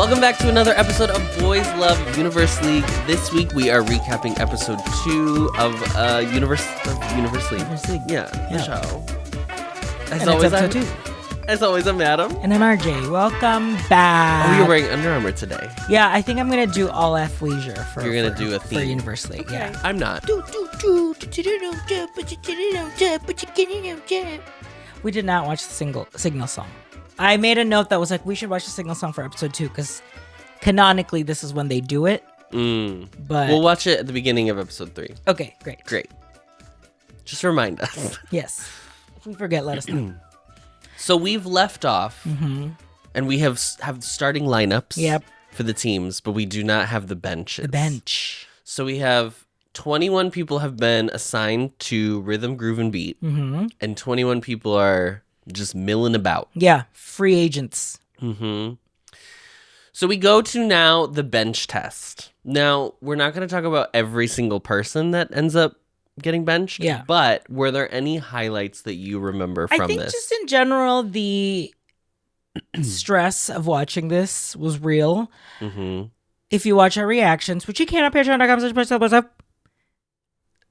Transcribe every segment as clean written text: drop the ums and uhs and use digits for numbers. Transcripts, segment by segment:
Welcome back to another episode of Boys Love Universe League. This week we are recapping episode 2 of Universe League. Yeah, the show. As always, I'm Adam. And I'm RJ. Welcome back. Oh, you're wearing Under Armour today. Yeah, I think I'm going to do all athleisure for You're going to do a theme. For Universe League, okay. Yeah. I'm not. We did not watch the Signal song. I made a note that was like, we should watch the Signal song for episode 2 because canonically this is when they do it. But we'll watch it at the beginning of episode 3. Okay, great. Great. Just remind us. Yes. If we forget, let us know. So we've left off, and we have starting lineups for the teams, but we do not have the benches. The bench. So we have 21 people have been assigned to rhythm, groove, and beat, and 21 people are just milling about. Yeah, free agents. So we go to now the bench test. Now, we're not going to talk about every single person that ends up getting benched. Yeah. But were there any highlights that you remember from this? I think just in general, the stress of watching this was real. If you watch our reactions, which you can on patreon.com/boyslove.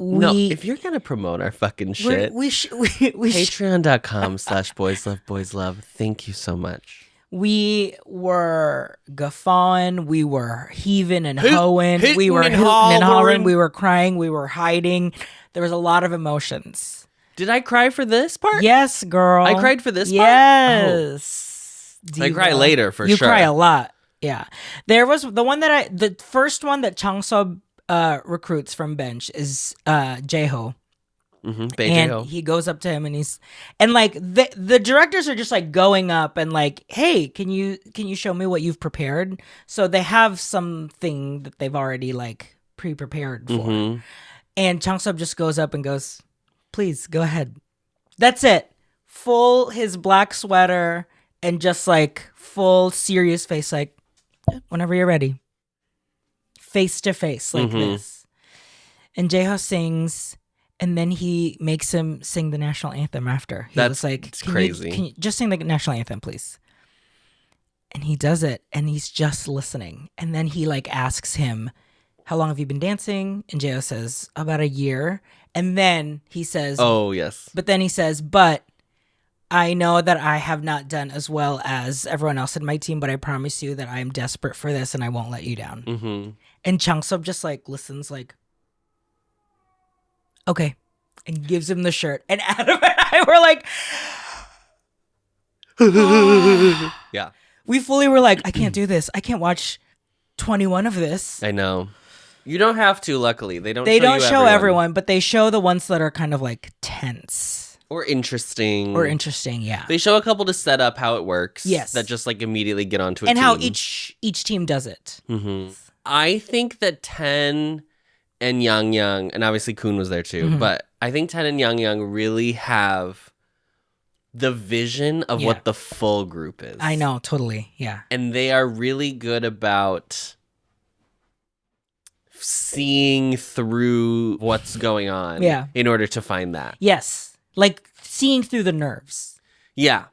No, if you're going to promote our fucking shit, patreon.com/boyslove. Thank you so much. We were guffawing, we were heaving and hoeing, we were hooting and hollering, we were crying, we were hiding. There was a lot of emotions. Did I cry for this part? Yes, girl. I cried for this part? Yes. Oh. I cry later for you sure. You cry a lot. Yeah. There was the first one that Changseob recruits from bench is Jaeho. And he goes up to him and the directors are just like going up and like, hey, can you show me what you've prepared? So they have something that they've already like pre-prepared for. And Changseob just goes up and goes, please go ahead. That's it. Full his black sweater and just like full serious face, like whenever you're ready. Face to face like this. And Jaeho sings. And then he makes him sing the national anthem after. That's like, crazy. Can you just sing the national anthem, please? And he does it, and he's just listening. And then he like asks him, how long have you been dancing? And Jaeho says, about a year. And then he says, oh, yes. But then he says, but I know that I have not done as well as everyone else in my team, but I promise you that I am desperate for this and I won't let you down. And Changseob just like listens like, okay, and gives him the shirt. And Adam and I were like, yeah. We fully were like, I can't do this. I can't watch 21 of this. I know. You don't have to, luckily. They don't show everyone, but they show the ones that are kind of like tense. Or interesting, yeah. They show a couple to set up how it works. Yes. That just like immediately get onto a team. And how each team does it. I think that Ten and Yang, and obviously Kun was there too, but I think Ten and Yang really have the vision of what the full group is. I know, totally, yeah. And they are really good about seeing through what's going on in order to find that. Yes, like seeing through the nerves. Yeah.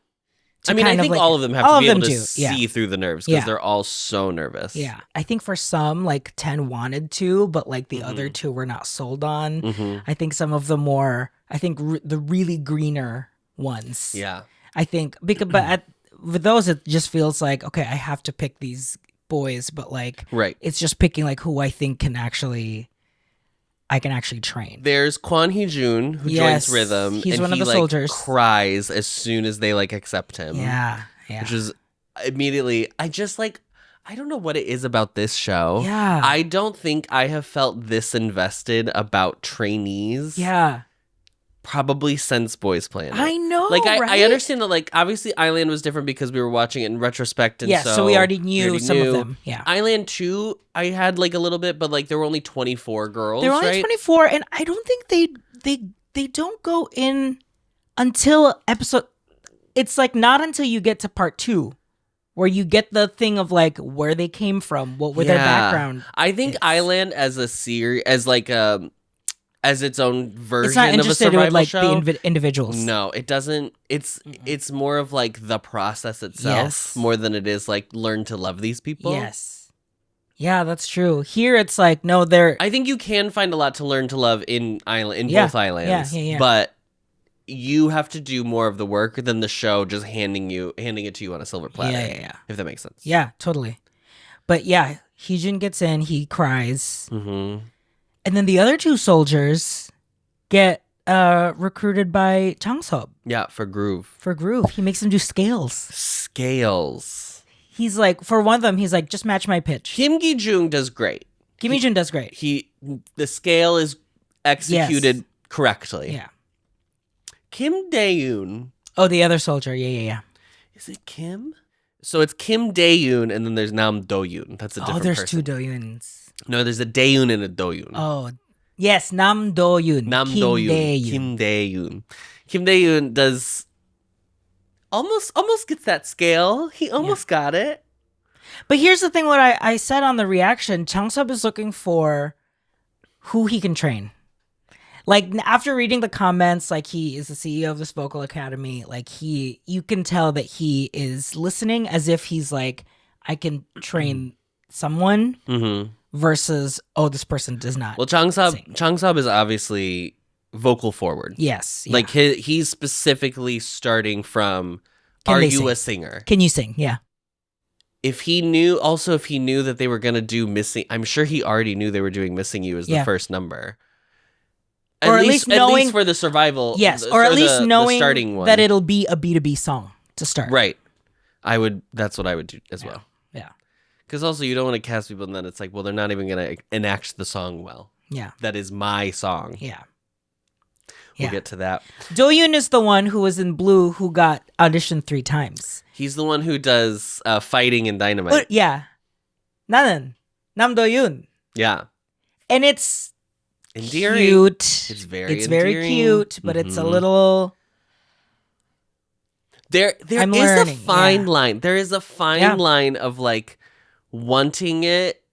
I mean, I think all of them have to be able to see through the nerves because they're all so nervous. Yeah. I think for some, like 10 wanted to, but like the other two were not sold on. I think some of the more, the really greener ones. Yeah. I think, but with those, it just feels like, okay, I have to pick these boys, but like, it's just picking like who I think I can actually train. There's Kwon Hee-jun who joins Rhythm. He's one of the soldiers. Cries as soon as they like accept him. Yeah. Which is immediately, I don't know what it is about this show. Yeah. I don't think I have felt this invested about trainees. Yeah. Probably since Boys Planet. I know, like right? I understand that like obviously Island was different because we were watching it in retrospect and so we already knew some of them. Yeah. Island 2 I had like a little bit, but like there were only 24 girls. There were only 24, and I don't think they don't go in until episode. It's like not until you get to part 2 where you get the thing of like where they came from, what were their background. I think Island as a series, as like as its own version It's not of a interested survival with like show. the individuals. No, it doesn't. It's more of like the process itself more than it is like learn to love these people. Yes. Yeah, that's true. Here it's like no, they're. I think you can find a lot to learn to love in both islands. Yeah. But you have to do more of the work than the show just handing it to you on a silver platter. Yeah. If that makes sense. Yeah, totally. But yeah, Heejun gets in, he cries. Mm-hmm. And then the other two soldiers get recruited by Changseop. Yeah, for Groove. He makes them do scales. He's like, for one of them, he's like, just match my pitch. Kim Gi-jung does great. Kim Gi-jung does great. The scale is executed correctly. Yeah. Kim Dae-yoon. Oh, the other soldier. Yeah. Is it Kim? So it's Kim Dae-yoon, and then there's Nam Do-yoon. That's a different person. There's two Do-yoons. No, there's a Dae-yoon and a Do-yoon. Oh, yes, Nam Do-yoon. Kim Dae-yoon. Kim Dae-yoon does almost gets that scale. He almost got it. But here's the thing: what I said on the reaction, Changseop is looking for who he can train. Like after reading the comments, like he is the CEO of this vocal academy. Like you can tell that he is listening as if he's like, I can train someone. Mm-hmm. Versus, this person does not. Well, Changseop is obviously vocal forward. Yes. Yeah. Like he's specifically starting from, are you a singer? Can you sing? Yeah. If he knew that they were going to do Missing, I'm sure he already knew they were doing Missing You as the first number. At least knowing for the survival. Yes. Or at least knowing starting one. That it'll be a B2B song to start. Right. That's what I would do as well. Yeah. Because also you don't want to cast people and then it's like, well, they're not even going to enact the song well. Yeah. That is my song. Yeah. We'll get to that. Do-yoon is the one who was in Blue who got auditioned 3 times. He's the one who does fighting in Dynamite. Yeah. 나는 Nam Do-yoon. Yeah. And it's endearing. Cute. It's very cute, but it's a little... There is a fine line. There is a fine line of like wanting it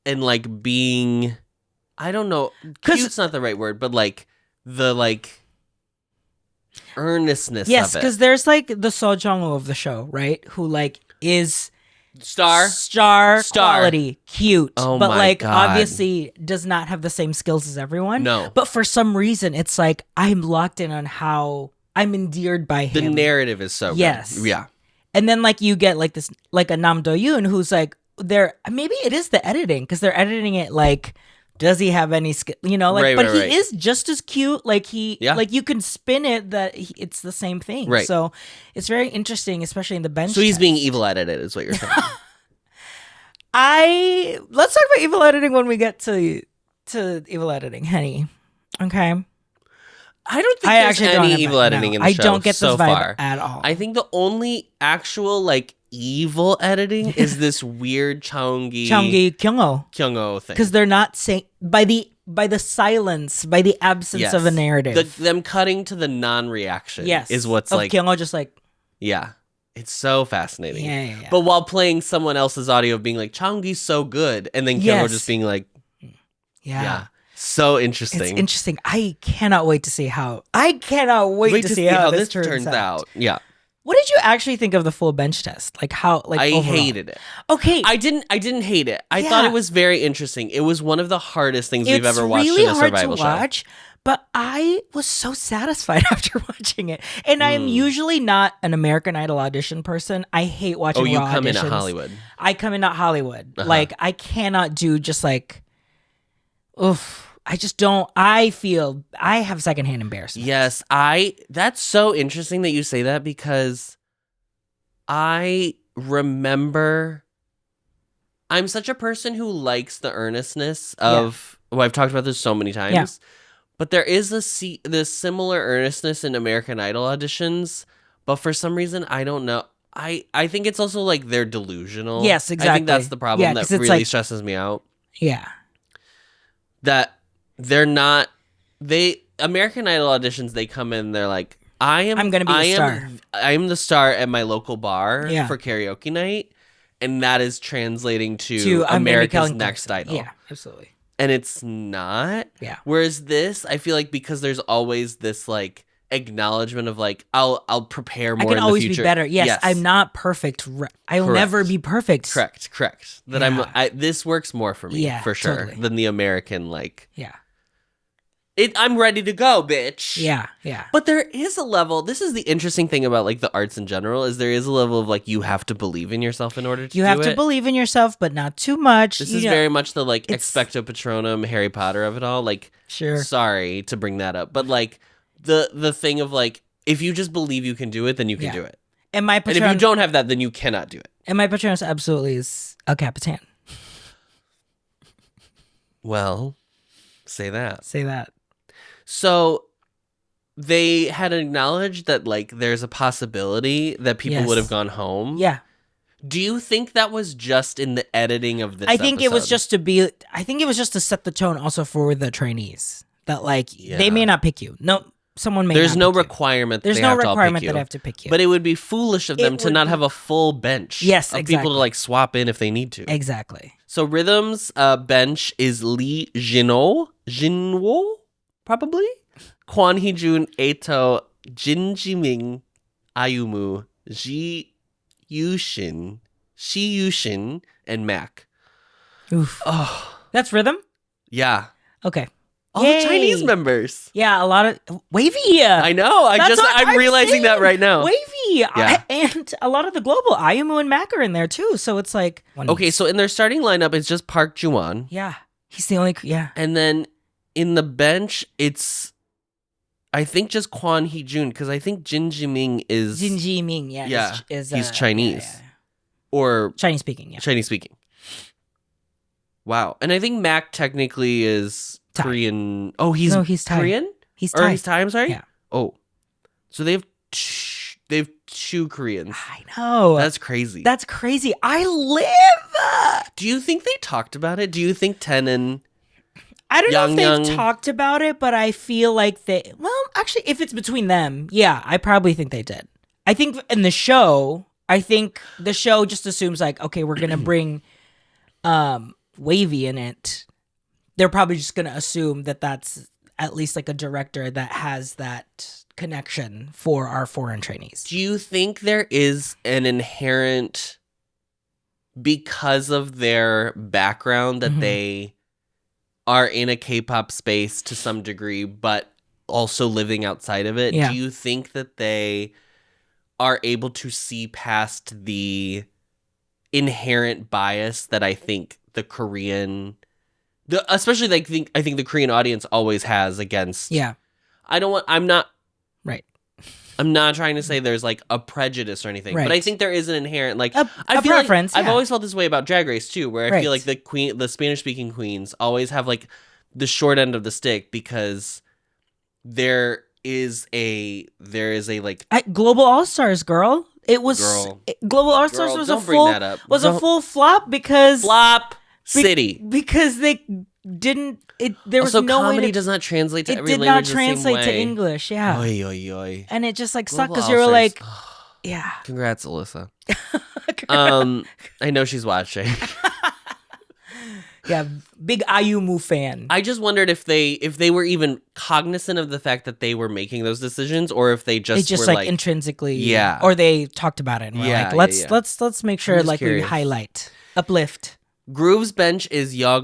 and like being, I don't know, cute's not the right word, but like the like earnestness of it. Yes, because there's like the So Jong-woo of the show, right? Who like is star quality, cute, but like God. Obviously does not have the same skills as everyone. No. But for some reason, it's like I'm locked in on how I'm endeared by him. The narrative is so good. Yeah. And then like you get like this, like a Nam Do-yoon who's like, maybe it is the editing because they're editing it like, does he have any skill? You know, like, but he is just as cute. Like like you can spin it that it's the same thing. Right. So it's very interesting, especially in the bench. So he's being evil edited, is what you're saying. Let's talk about evil editing when we get to evil editing, honey. Okay. I don't think there's any evil editing in the show. I don't get so this vibe far at all. I think the only actual like evil editing is this weird Cheongi Kyungo thing. Because they're not saying by the silence, by the absence of a narrative. Them cutting to the non-reaction is what's like Kyungo just like it's so fascinating. Yeah. But while playing someone else's audio of being like Cheongi's so good and then Kyungo just being like so interesting. It's interesting. I cannot wait to see how this turns out. Yeah. What did you actually think of the full bench test? Like how I overall? hated it. Okay. I didn't hate it. I thought it was very interesting. It was one of the hardest things we've ever watched in a survival show. Watch, but I was so satisfied after watching it. And I am usually not an American Idol audition person. I hate watching raw auditions. Oh, you come in at Hollywood. I come in at Hollywood. Like I cannot do just like I just don't. I feel I have secondhand embarrassment. Yes, that's so interesting that you say that because I remember I'm such a person who likes the earnestness of. Well, I've talked about this so many times, but there is this similar earnestness in American Idol auditions. But for some reason, I don't know. I think it's also like they're delusional. Yes, exactly. I think that's the problem that really stresses me out. Yeah, that. They're not. American Idol auditions. They come in. They're like, I'm gonna be a star. I'm the star at my local bar for karaoke night, and that is translating to America's Next Idol. Yeah, absolutely. and it's not. Yeah. Whereas this, I feel like because there's always this like acknowledgement of like I'll prepare more. I can in always the future. be better. Yes, I'm not perfect. I'll never be perfect. Correct. That this works more for me for sure than the American like. Yeah. I'm ready to go, bitch. Yeah. But there is a level. This is the interesting thing about like the arts in general is there is a level of like you have to believe in yourself in order to. You have to believe in yourself, but not too much. This is very much the like expecto patronum Harry Potter of it all. Like, sorry to bring that up, but like the thing of like if you just believe you can do it, then you can do it. And my patron, and if you don't have that, then you cannot do it. And my Patronus absolutely is El Capitan. Well, say that. So they had acknowledged that like there's a possibility that people would have gone home. Yeah. Do you think that was just in the editing of this I think it was just to set the tone also for the trainees. That like they may not pick you. No, someone may There's not no pick requirement There's that no they requirement have that I have to pick you. But it would be foolish of them to not have a full bench of people to like swap in if they need to. Exactly. So Rhythm's bench is Lee Jinwo, probably? Kwon Hee-jun, Eto, Jin Ji-ming, Ayumu, Ji Yushin, Shi Yushin, and Mac. Oof. Oh. That's Rhythm? Yeah. Okay. All the Chinese members. Yeah, a lot of Wavy. I know. I'm realizing that right now. Wavy. Yeah. And a lot of the global Ayumu and Mac are in there too. So it's like okay. So in their starting lineup, it's just Park Ju-won. Yeah, he's the only. Yeah. And then in the bench, it's I think just Kwon Hee-jun because I think Jin Ji-ming is Jin Ji-ming. Yeah. He's Chinese or Chinese speaking. Yeah. Chinese speaking. Wow. And I think Mac technically is Thai. Korean. Oh, he's Thai. Korean? He's Thai. He's Thai, I'm sorry? Yeah. Oh. So they have two Koreans. I know. That's crazy. I live. Do you think they talked about it? Do you think Ten and I don't know if they've talked about it, but I feel like actually, if it's between them, yeah, I probably think they did. I think in the show, just assumes like, okay, we're going to bring Wavy in it. They're probably just going to assume that that's at least like a director that has that connection for our foreign trainees. Do you think there is an inherent, because of their background, that they are in a K-pop space to some degree, but also living outside of it? Yeah. Do you think that they are able to see past the inherent bias that I think the Korean... especially like I think the Korean audience always has against. Yeah, I'm not trying to say there's like a prejudice or anything, but I think there is an inherent like a preference. I've always felt this way about Drag Race too, where I feel like the Spanish speaking queens always have like the short end of the stick because there is a like Global All Stars, girl. It was Global All Stars was a full flop because city because they didn't. There was also, no comedy way does not translate to every language. It did not translate to English. Yeah. Oy, oy, oy. And it just like sucked because you were like, yeah. Congrats, Alyssa. I know she's watching. Yeah, big Ayumu fan. I just wondered if they were even cognizant of the fact that they were making those decisions, or if they just were like intrinsically, or they talked about it. And were like, let's make sure like curious. We highlight, uplift. Groove's bench is Yeo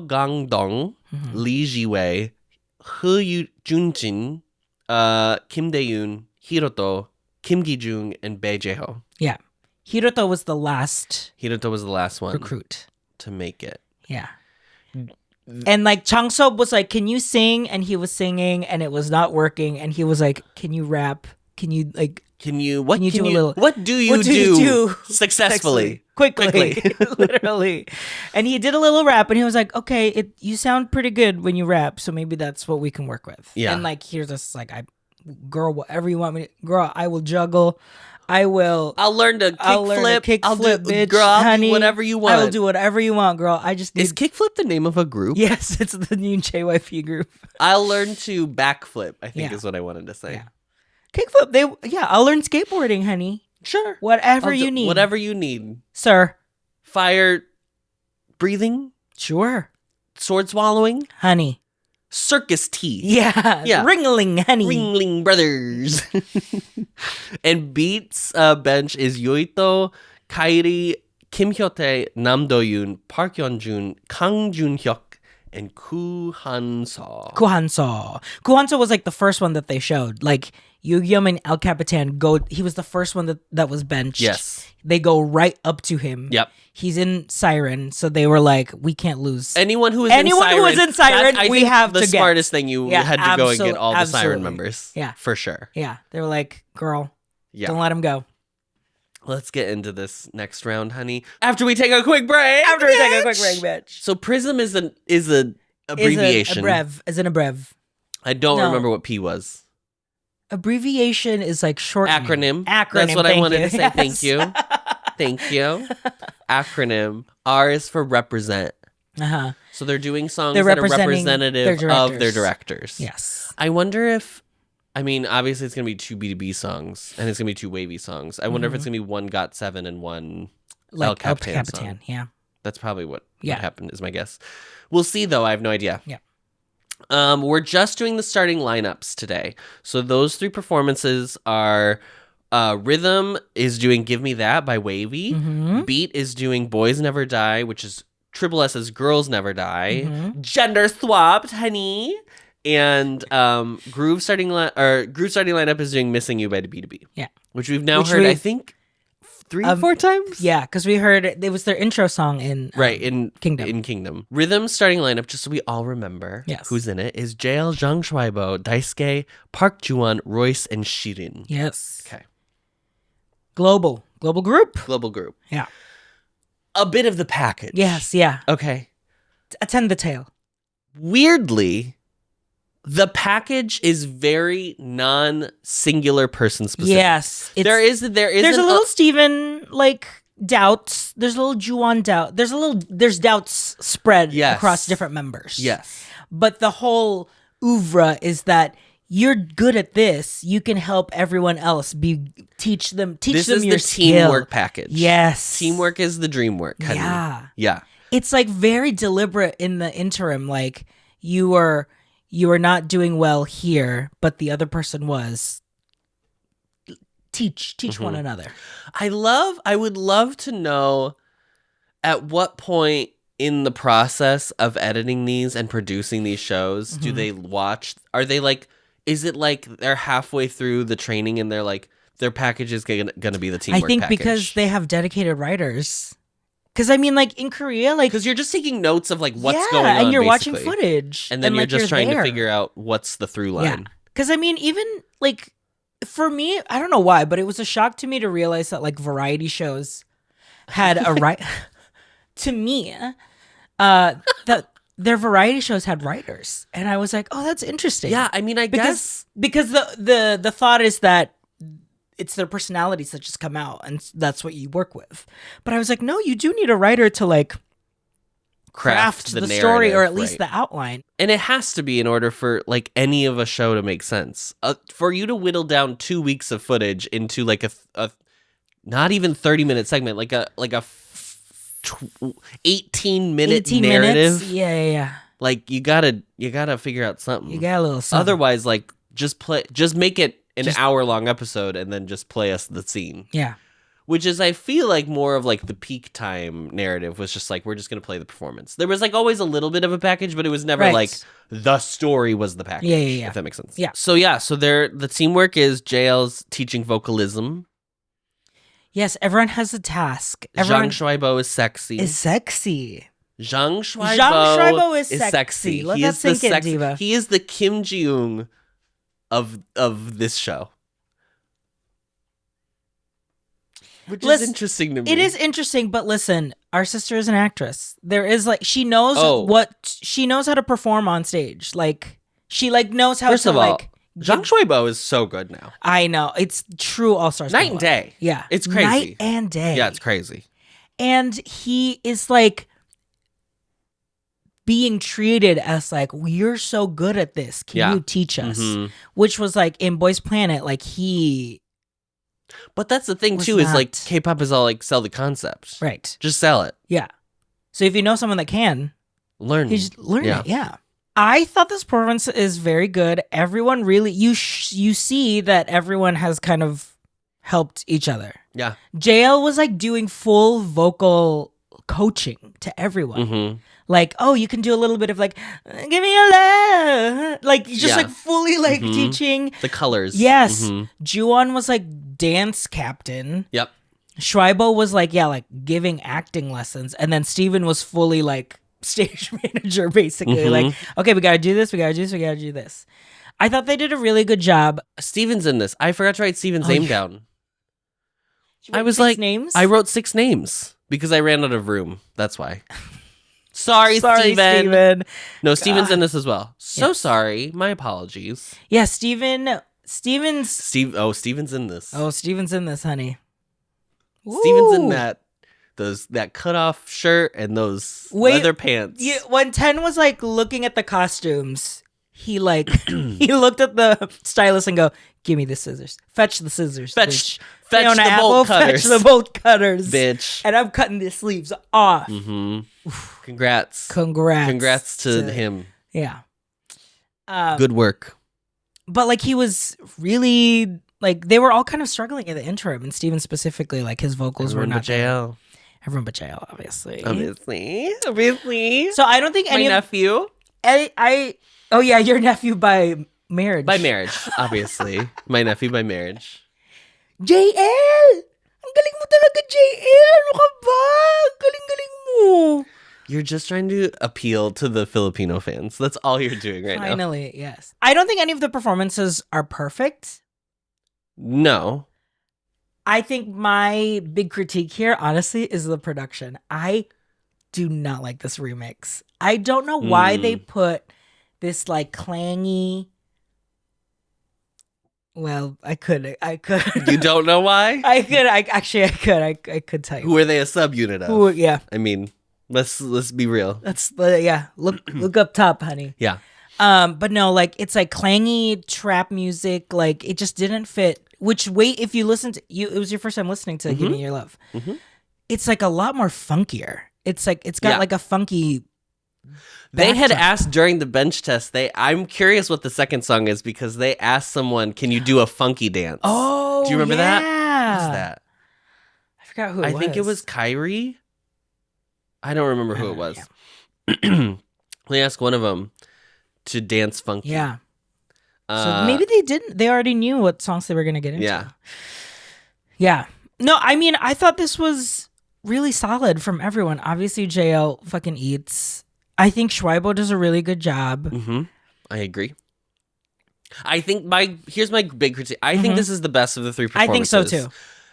Gang-dong, Lee Ji-wei, He Junjin, Kim Dae-yoon, Hiroto, Kim Gi-jung, and Bae Jae-ho. Yeah, Hiroto was the last one recruit to make it. Yeah. And like Chang-sub was like, "Can you sing?" And he was singing, and it was not working. And he was like, "Can you rap? Can you like? What do you do successfully? Quickly. Literally." And he did a little rap, and he was like, "Okay, you sound pretty good when you rap, so maybe that's what we can work with." Yeah. And like, here's this like, girl, whatever you want me to, girl, I will juggle. I'll learn to kickflip. I'll do, bitch, girl, I'll honey, do whatever you want. I will do whatever you want, girl. Is kickflip the name of a group? Yes, it's the new JYP group. I'll learn to backflip, I think is what I wanted to say. Yeah. Kickflip, I'll learn skateboarding, honey. Sure. Whatever you need. Whatever you need. Sir. Fire breathing? Sure. sword swallowing? Honey. Circus teeth. Yeah. Ringling, honey. Ringling Brothers. And Beat's bench is Yoito, Kairi, Kim Hyotae, Nam Do-yoon, Park Yeon-jun, Kang Jun-hyuk, and Koo Han-seo. Koo-han-seo was like the first one that they showed. Like Yu-Gyum and El Capitan he was the first one that was benched. Yes. They go right up to him. Yep. He's in Siren, so they were like, we can't lose. Anyone who is in Siren, we have to get. The smartest thing you had to go and get all the Siren members. Yeah. For sure. Yeah. They were like, girl, don't let him go. Let's get into this next round, honey. After we take a quick break. Bitch. So Prism is an abbreviation. Is an abrev. I don't remember what P was. Abbreviation is like short acronym. That's what I wanted to say. Thank you. Thank you. Acronym. R is for represent. Uh-huh. So they're doing songs that are representative of their directors. Yes. I wonder if, obviously it's going to be 2 B2B songs and it's going to be 2 wavy songs. I wonder if it's going to be one GOT7 and one El Capitan song. Yeah. That's probably what happened is my guess. We'll see though. I have no idea. Yeah. We're just doing the starting lineups today. So those 3 performances are Rhythm is doing Give Me That by Wavy. Mm-hmm. Beat is doing Boys Never Die, which is Triple S's Girls Never Die. Mm-hmm. Gender swapped, honey. And Groove starting lineup is doing Missing You by the B2B. Yeah. Which we've now heard, I think, 3-4 times? Yeah, because we heard it was their intro song in Kingdom. In Kingdom. Rhythm starting lineup, just so we all remember who's in it, is JL, Zhang Shuaibo, Daisuke, Park Juwon, Royce, and Shirin. Yes. Okay. Global group. Global group. Yeah. A bit of the package. Yes, yeah. Okay. Attend the tale. Weirdly, the package is very non-singular person specific. Yes. There's a little Steven doubts. There's a little Juwon doubt. There's doubts spread across different members. Yes. But the whole oeuvre is that you're good at this. You can help everyone else. Teach them your skill. This is the teamwork package. Yes. Teamwork is the dream work. Honey. Yeah. Yeah. It's like very deliberate in the interim. Like you are not doing well here, but the other person was. Teach one another. I would love to know at what point in the process of editing these and producing these shows do they watch? Are they like? Is it like they're halfway through the training and they're like their package is gonna be the teamwork? I think package? Because they have dedicated writers. Because in Korea, because you're just taking notes of what's going on, and you're basically. watching footage, and then you're just trying to figure out what's the through line. Yeah. Because even for me, I don't know why, but it was a shock to me to realize that variety shows had a right. To me, that their variety shows had writers, and I was like, oh, that's interesting. Yeah, I guess because the thought is that it's their personalities that just come out, and that's what you work with. But I was like, no, you do need a writer to craft the story, or at least the outline. And it has to be in order for any of a show to make sense. For you to whittle down 2 weeks of footage into a not even 30-minute segment, like a 18-minute narrative. Minutes? Yeah. You gotta figure out something. You got a little something. Otherwise, just make it an hour-long episode and then just play us the scene. Yeah. Which is, I feel more of the peak time narrative was just we're just going to play the performance. There was always a little bit of a package, but it was never the story was the package. Yeah. If that makes sense. Yeah. So the teamwork is JL's teaching vocalism. Yes, everyone has a task. Zhang Shuaibo is sexy. Zhang Shuaibo is sexy. Let that sink in, diva. He is the Kim Ji-young of this show. Which is interesting to me. It is interesting, but listen, our sister is an actress. There is she knows she knows how to perform on stage. She knows how First to of all, Zhang Shuaibo is so good now. I know. It's true all-stars. Night and day. Yeah. It's crazy. Night and day. Yeah, it's crazy. And he is being treated as you're so good at this. Can you teach us? Mm-hmm. Which was in Boys Planet, he. But that's the thing too, is K-pop is all sell the concept. Right. Just sell it. Yeah. So if you know someone that can, learn. He's learning it, yeah. I thought this performance is very good. Everyone really, you see that everyone has kind of helped each other. Yeah. JL was like doing full vocal coaching to everyone. Mm-hmm. Like, oh, you can do a little bit of like, give me a love. Like, just like fully like teaching. The colors. Yes. Juwon was like dance captain. Yep. Shuaibo was like, like giving acting lessons. And then Steven was fully like stage manager, basically. Like, okay, we gotta do this, we gotta do this, we gotta do this. I thought they did a really good job. Steven's in this. I forgot to write Steven's name down. I was like, names? I wrote 6 names because I ran out of room. That's why. Sorry, Steven. No, Steven's in this as well. So sorry. My apologies. Yeah, Steven's Steven's in this. Oh, Steven's in this, honey. Steven's in that cut off shirt and those leather pants. When 10 was like looking at the costumes, he like he looked at the stylist and go, "Give me the scissors. Fetch the scissors. Fetch the bolt cutters. Fetch the bolt cutters, bitch." And I'm cutting the sleeves off. Congrats to him. Yeah. Good work. But like he was really like they were all kind of struggling in the interim, and Steven specifically, like his vocals were not JL. Everyone but JL, obviously. Obviously. So I don't think any nephew. Oh yeah, your nephew by marriage. By marriage, obviously. My nephew by marriage. JL! Ang galing mo talaga, JL! Ano ka ba? Galing-galing mo. You're just trying to appeal to the Filipino fans. That's all you're doing right now. Finally, yes. I don't think any of the performances are perfect. No. I think my big critique here, honestly, is the production. I do not like this remix. I don't know why they put this like clangy. Well, I could. You don't know why? I could. I could tell you. Who are they a subunit of? Yeah. I mean, let's be real. Look up top, honey. Yeah. But no, like it's like clangy trap music. Like it just didn't fit. If you listen to it was your first time listening to "Give Me Your Love." It's like a lot more funkier. It's like it's got like a funky. They had asked during the bench test. I'm curious what the second song is because they asked someone, "Can you do a funky dance?" Oh, do you remember that? Who's that? I forgot who. I think it was Kyrie. I don't remember who it was. Yeah. They asked one of them to dance funky. Yeah. So maybe they didn't. They already knew what songs they were going to get into. Yeah. Yeah. No, I mean, I thought this was really solid from everyone. Obviously, JL fucking eats. I think Shuaibo does a really good job. I agree. I think here's my big critique. I think this is the best of the 3 performances. I think so too.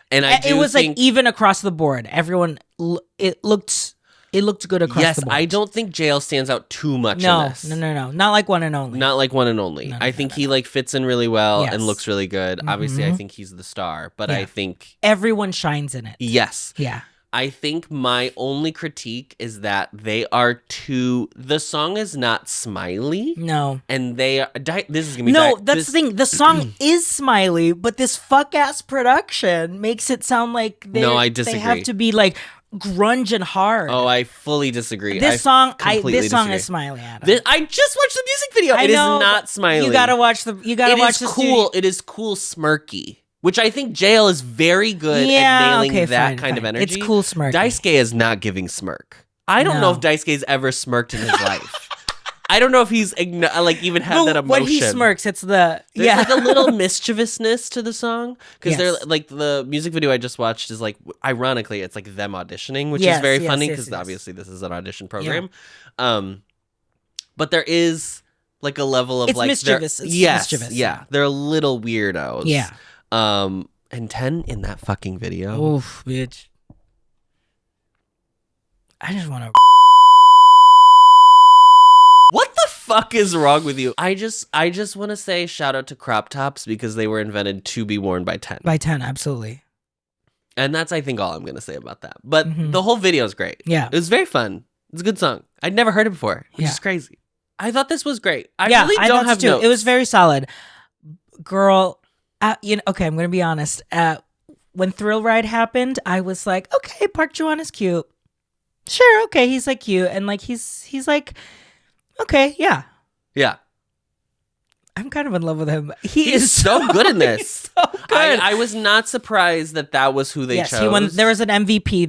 And it was like even across the board. Everyone, it looked good across the board. Yes, I don't think JL stands out too much in this. No. Not like One and Only. Not like One and Only. I think he like fits in really well and looks really good. Obviously, I think he's the star, but I think everyone shines in it. Yes. Yeah. I think my only critique is that they are the song is not smiley. No. And they are, this is going to be... No, that's the thing. The song is smiley, but this fuck-ass production makes it sound like I disagree. They have to be like grunge and hard. Oh, I fully disagree. This song is smiley, Adam. I just watched the music video. It is not smiley. You gotta watch the cool. It is cool smirky. Which I think JL is very good at nailing that kind of energy. It's cool smirk. Daisuke is not giving smirk. I don't know if Daisuke's ever smirked in his life. I don't know if he's even had that emotion. When he smirks, it's There's like a little mischievousness to the song because they're like the music video I just watched is like ironically it's like them auditioning, which is very funny because obviously this is an audition program. But there is like a level of mischievous. Mischievous. Yeah, they're a little weirdos. Yeah. And 10 in that fucking video. Oof, bitch. I just want to. What the fuck is wrong with you? I just want to say shout out to crop tops because they were invented to be worn by 10. By 10, absolutely. And that's I think all I'm going to say about that. But the whole video is great. Yeah. It was very fun. It's a good song. I'd never heard it before, which is crazy. I thought this was great. I really don't have notes. It was very solid. Girl, okay, I'm going to be honest. When Thrill Ride happened, I was like, okay, Park Ji-won is cute. Sure, okay, he's like cute, and like he's like, okay, yeah. Yeah. I'm kind of in love with him. He's so good in this. So good. I was not surprised that was who they chose. He won. There was an MVP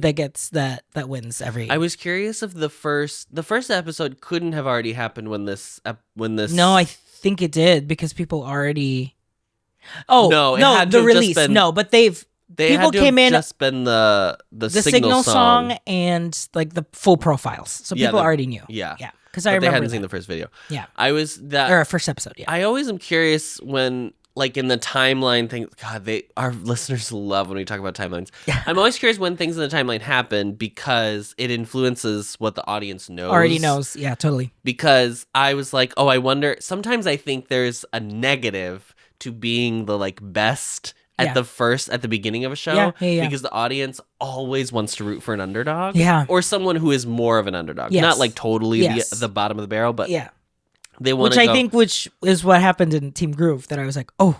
that wins every. I was curious if the first episode couldn't have already happened when this. No, I think it did because people already. Oh no, the release. No, but people came in. Just been the signal song and like the full profiles, so people already knew. Yeah. Because I remember they hadn't seen the first video. Yeah, or first episode. Yeah, I always am curious when, like, in the timeline thing. God, our listeners love when we talk about timelines. Yeah. I'm always curious when things in the timeline happen because it influences what the audience knows. Already knows. Yeah, totally. Because I was like, oh, I wonder. Sometimes I think there's a negative to being the like best at the beginning of a show because the audience always wants to root for an underdog or someone who is more of an underdog, not like totally the bottom of the barrel, but they want to which is what happened in Team Groove that I was like, oh,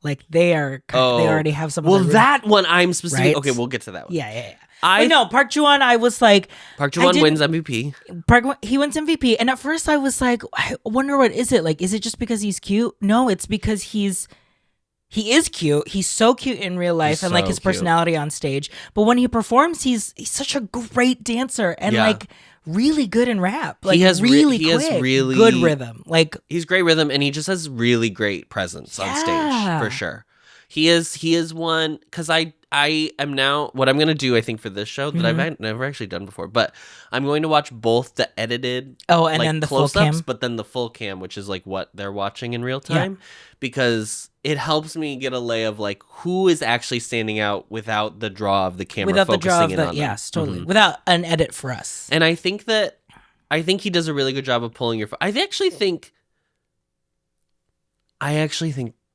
like they already have some. Well, that one I'm specific. Right? Okay, we'll get to that one. Yeah. No, Park Ji-won, I was like, Park Ji-won wins MVP. He wins MVP, and at first I was like, I wonder what is it like? Is it just because he's cute? No, it's because he is cute. He's so cute in real life and like his personality on stage. But when he performs, he's such a great dancer and like really good in rap. Like he has really good rhythm. Like he's great rhythm and he just has really great presence on stage for sure. He is one because I am now what I'm going to do, I think, for this show that I've never actually done before, but I'm going to watch both the edited and then the close-ups, full cam, but then the full cam, which is like what they're watching in real time, because it helps me get a lay of like who is actually standing out without the draw of the camera focusing in on them. Yes, totally. Without an edit for us. And I think he does a really good job of pulling your. I actually think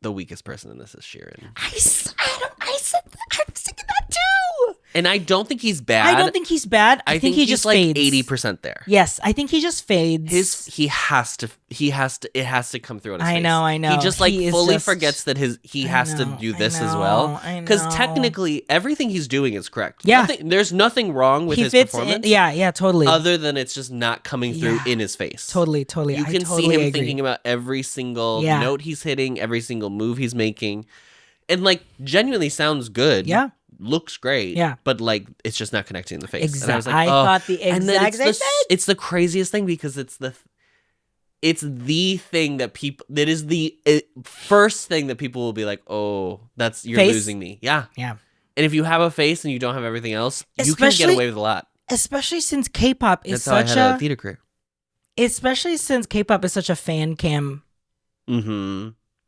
the weakest person in this is Sheeran. I'm thinking that too. And I don't think he's bad. I don't think he's bad. I think he just like fades. 80% there. Yes, I think he just fades. It has to come through on his face. I know. He just fully forgets that he has to do this as well. Because technically everything he's doing is correct. Yeah. There's nothing wrong with his performance. Yeah, totally. Other than it's just not coming through in his face. Totally. You can see him thinking about every single note he's hitting, every single move he's making. And like genuinely sounds good. Yeah. Looks great. Yeah. But like it's just not connecting in the face. Exactly. And I was like, I thought the exact same thing. It's the craziest thing because it's the thing that is the first thing that people will be like, oh, you're losing me. Yeah. Yeah. And if you have a face and you don't have everything else, you can get away with a lot. Especially since K-pop is That's such how I had a theater career. Especially since K-pop is such a fan cam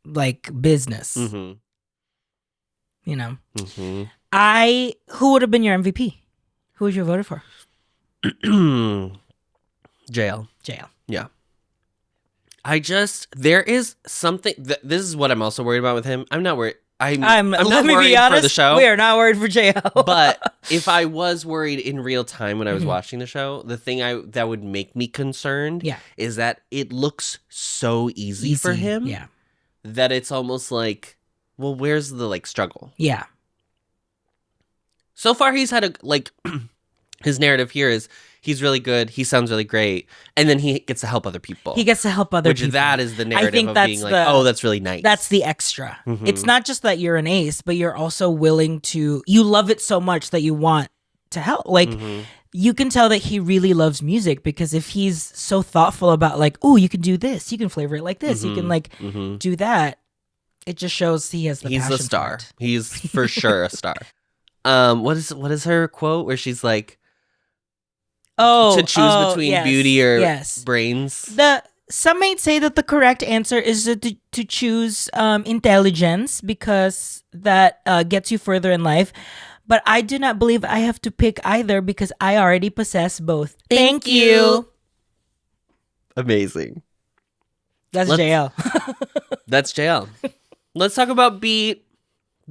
like business. Mm-hmm. You know. Mm-hmm. Who would have been your MVP? Who would you have voted for? JL. Yeah. There is something. This is what I'm also worried about with him. I'm not worried. I'm not let me worried be honest, for the show. We are not worried for JL. But if I was worried in real time when I was watching the show, the thing that would make me concerned is that it looks so easy for him that it's almost like, well, where's the like struggle? Yeah. So far, he's had his narrative here is he's really good. He sounds really great. And then he gets to help other people. Which that is the narrative of being like, oh, that's really nice. That's the extra. Mm-hmm. It's not just that you're an ace, but you're also willing to, you love it so much that you want to help. Like, you can tell that he really loves music because if he's so thoughtful about like, oh, you can do this, you can flavor it like this, you can like do that. It just shows he has the passion. He's a star. He's for sure a star. What is her quote where she's like, to choose between beauty or brains? Some might say that the correct answer is to choose intelligence because that gets you further in life. But I do not believe I have to pick either because I already possess both. Thank you. Amazing. That's JL. That's JL. Let's talk about Beat.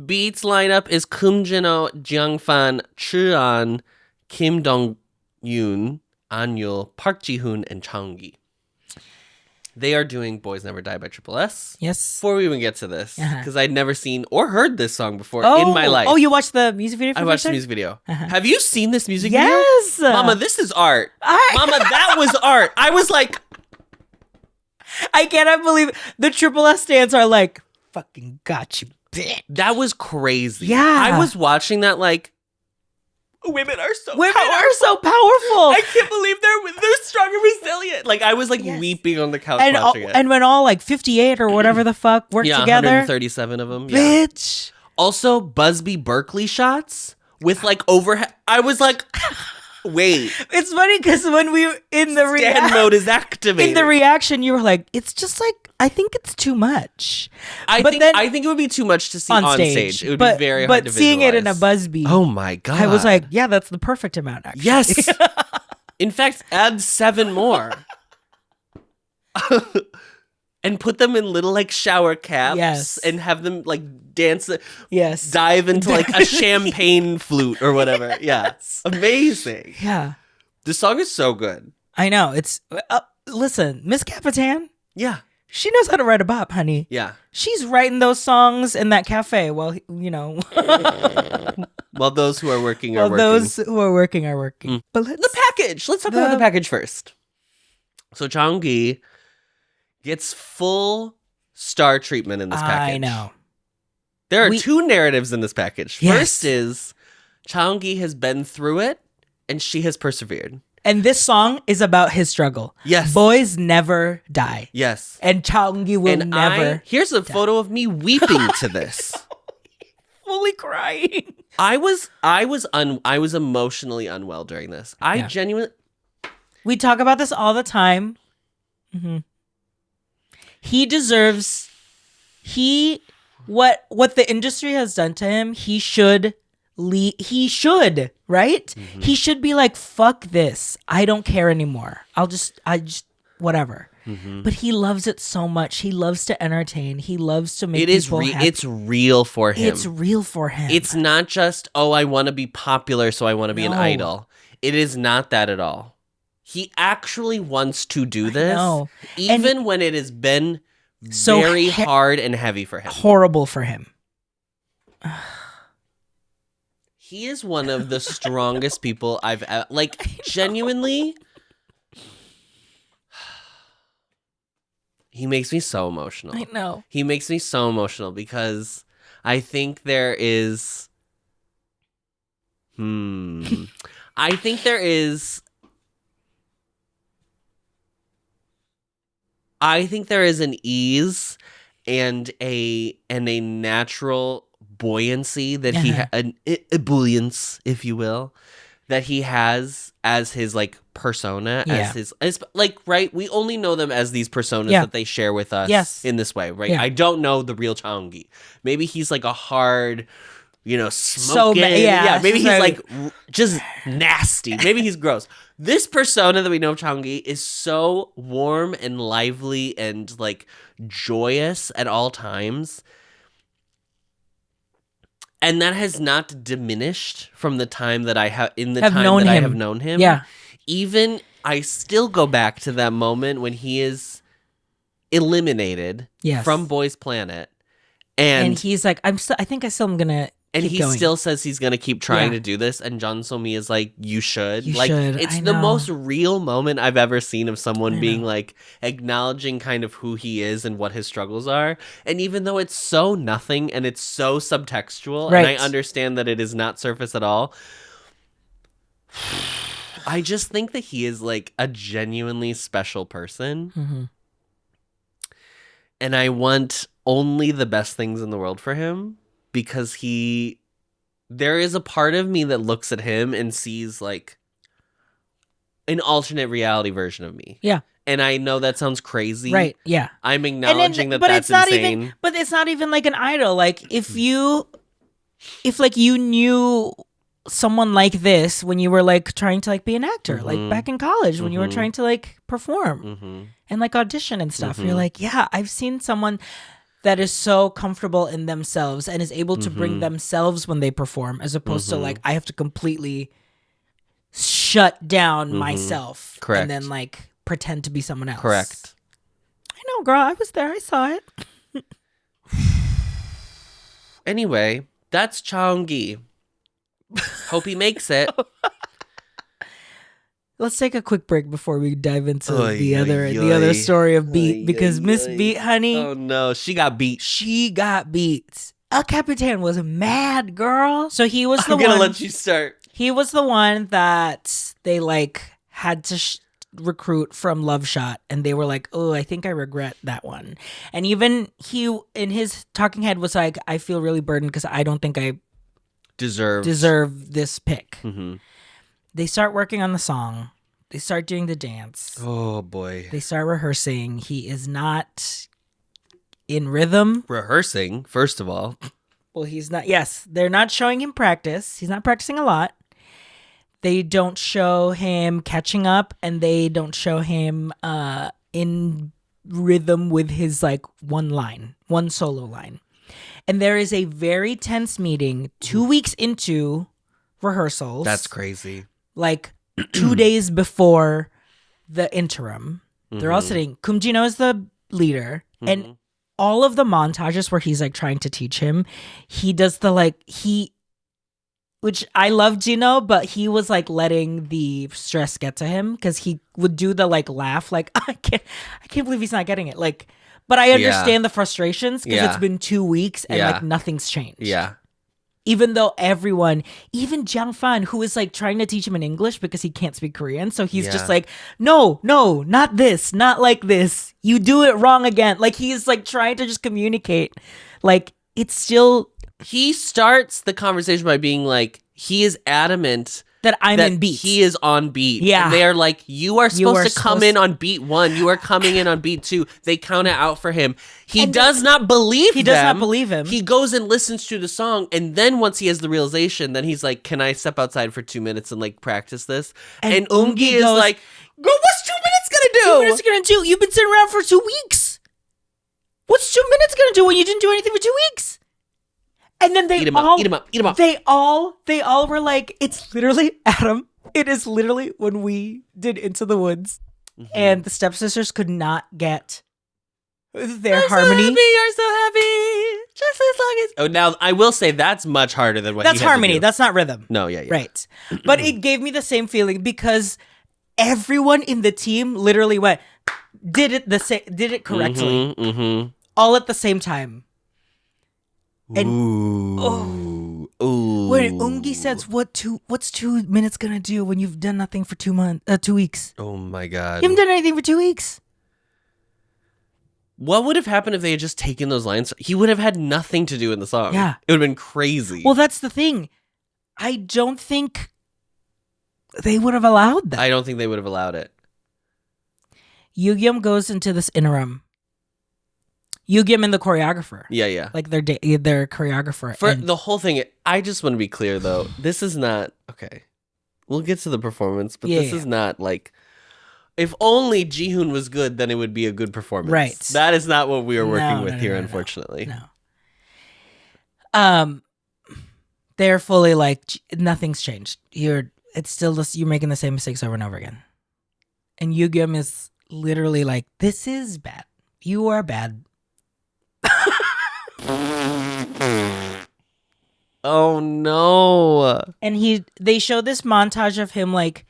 Beat's lineup is Kim Jin-ho, Jiang Fan, Chuan, Kim Dong-yoon, Anyul, Park Ji-hoon, and Changi. They are doing Boys Never Die by Triple S. Yes. Before we even get to this, because I'd never seen or heard this song before in my life. Oh, you watched the music video? I watched the music video. Have you seen this music yes. video? Mama, this is art. Mama, that was art. I was like... I cannot believe the Triple S stands are like, fucking got you, bitch. That was crazy. Yeah. I was watching that like, women are so powerful. I can't believe they're strong and resilient. Like I was like weeping on the couch watching it. And when all like 58 or whatever the fuck work together. 137 of them. Bitch. Yeah. Also, Busby Berkeley shots with like overhead. I was like, wait. It's funny because when we in the stand mode is activated. In the reaction, you were like, it's just like, I think it's too much. I think it would be too much to see on stage. It would be very hard to visualize. But seeing it in a Busby. Oh my God. I was like, yeah, that's the perfect amount, actually. Yes. In fact, add 7 more. And put them in little like shower caps and have them like dance, dive into like a champagne flute or whatever. Yes. Amazing. Yeah. This song is so good. I know. It's, listen, Miss Capitan. Yeah. She knows how to write a bop, honey. Yeah. She's writing those songs in that cafe while, you know. While those who are working are working. Those who are working are working. But the package. Let's talk about the package first. So Jeonggi gets full star treatment in this package. I know. There are 2 narratives in this package. Yes. First is Jeonggi has been through it and she has persevered. And this song is about his struggle. Yes. Boys never die. Yes. And Jeonggi will never here's a photo of me weeping to this. Fully crying. I was emotionally unwell during this. I genuinely... We talk about this all the time. Mm-hmm. He deserves... What the industry has done to him, he should, right? Mm-hmm. He should be like, fuck this. I don't care anymore. I just, whatever. Mm-hmm. But he loves it so much. He loves to entertain. He loves to make people happy. It's real for him. It's real for him. It's not just, I want to be popular, so I want to be an idol. It is not that at all. He actually wants to do this, even when it has been so very hard and heavy for him. Horrible for him. He is one of the strongest people I've ever... Like, genuinely... He makes me so emotional. I know. He makes me so emotional because I think there is... I think there is an ease and a natural buoyancy that he an ebullience, if you will, that he has as his like persona, as like, right? We only know them as these personas that they share with us in this way, right? I don't know the real Jeonggi. Maybe he's like a hard, smoking. Maybe he's like just nasty. Maybe he's gross. This persona that we know of Jeonggi is so warm and lively and like joyous at all times. And that has not diminished from the time that I have I have known him. Yeah. Even I still go back to that moment when he is eliminated from Boys Planet. And he's like, I think I still am gonna and he going. Still says he's gonna keep trying to do this, and Jun So-mi is like, you should. It's I the know. most real moment I've ever seen of someone being like acknowledging kind of who he is and what his struggles are. And even though it's so nothing and it's so subtextual, and I understand that it is not surface at all, I just think that he is like a genuinely special person. Mm-hmm. And I want only the best things in the world for him. Because there is a part of me that looks at him and sees like an alternate reality version of me. Yeah. And I know that sounds crazy. Right. Yeah. I'm acknowledging that's insane. But it's not even like an idol. Like if you knew someone like this when you were like trying to like be an actor, like back in college when you were trying to like perform and like audition and stuff, you're like, yeah, I've seen someone that is so comfortable in themselves and is able to bring themselves when they perform, as opposed to like, I have to completely shut down myself and then like pretend to be someone else. Correct. I know, girl. I was there. I saw it. Anyway, that's Cheongi. Hope he makes it. Let's take a quick break before we dive into the other story of Beat, because Miss Beat, honey. Oh no, she got beat. She got beat. El Capitan was mad, girl. So he was I'm gonna let you start. He was the one that they like had to recruit from Love Shot, and they were like, "Oh, I think I regret that one." And even he, in his talking head, was like, "I feel really burdened because I don't think I deserve this pick." Mm-hmm. They start working on the song. They start doing the dance. Oh, boy. They start rehearsing. He is not in rhythm. Rehearsing, first of all. Well, he's not. Yes, they're not showing him practice. He's not practicing a lot. They don't show him catching up, and they don't show him in rhythm with his like one solo line. And there is a very tense meeting 2 weeks into rehearsals. That's crazy. Like 2 days before the interim. They're all sitting. Kum Jino is the leader. And all of the montages where he's like trying to teach him, he does the which I love Jino, but he was like letting the stress get to him because he would do the like laugh, like I can't believe he's not getting it. Like, but I understand the frustrations because it's been 2 weeks and like nothing's changed. Yeah. Even though everyone, even Jiang Fan, who is like trying to teach him in English because he can't speak Korean. So he's just like, no, not this, not like this. You do it wrong again. Like he's like trying to just communicate. Like it's still. He starts the conversation by being like, he is adamant that I'm in beat. He is on beat. Yeah. And they are like, you are supposed to come in on beat 1. You are coming in on beat 2. They count it out for him. He does not believe He does not believe him. He goes and listens to the song. And then once he has the realization, then he's like, can I step outside for 2 minutes and like practice this? And Woongki is like, go, what's 2 minutes gonna do? 2 minutes gonna do? You've been sitting around for 2 weeks. What's 2 minutes gonna do when you didn't do anything for 2 weeks? And then they eat him up. They all were like, it's literally, Adam, it is literally when we did Into the Woods and the stepsisters could not get their harmony. You're so happy. Just as long as. Oh, now I will say that's much harder than what that's harmony. That's not rhythm. No, yeah. Right. But it gave me the same feeling because everyone in the team literally did it correctly. All at the same time. And Ooh. When Woongki says, what's 2 minutes gonna do when you've done nothing for 2 weeks? Oh my god. You haven't done anything for 2 weeks. What would have happened if they had just taken those lines? He would have had nothing to do in the song. Yeah. It would have been crazy. Well, that's the thing. I don't think they would have allowed that. I don't think they would have allowed it. Yugyeom goes into this interim. Yugyeom and the choreographer. Yeah. Like their choreographer. For the whole thing, I just want to be clear though. This is not okay. We'll get to the performance, but this is not like if only Jihoon was good, then it would be a good performance. Right. That is not what we are working with here, unfortunately. No. They're fully like nothing's changed. You're making the same mistakes over and over again. And Yugyeom is literally like, this is bad. You are bad. Oh no. And they show this montage of him like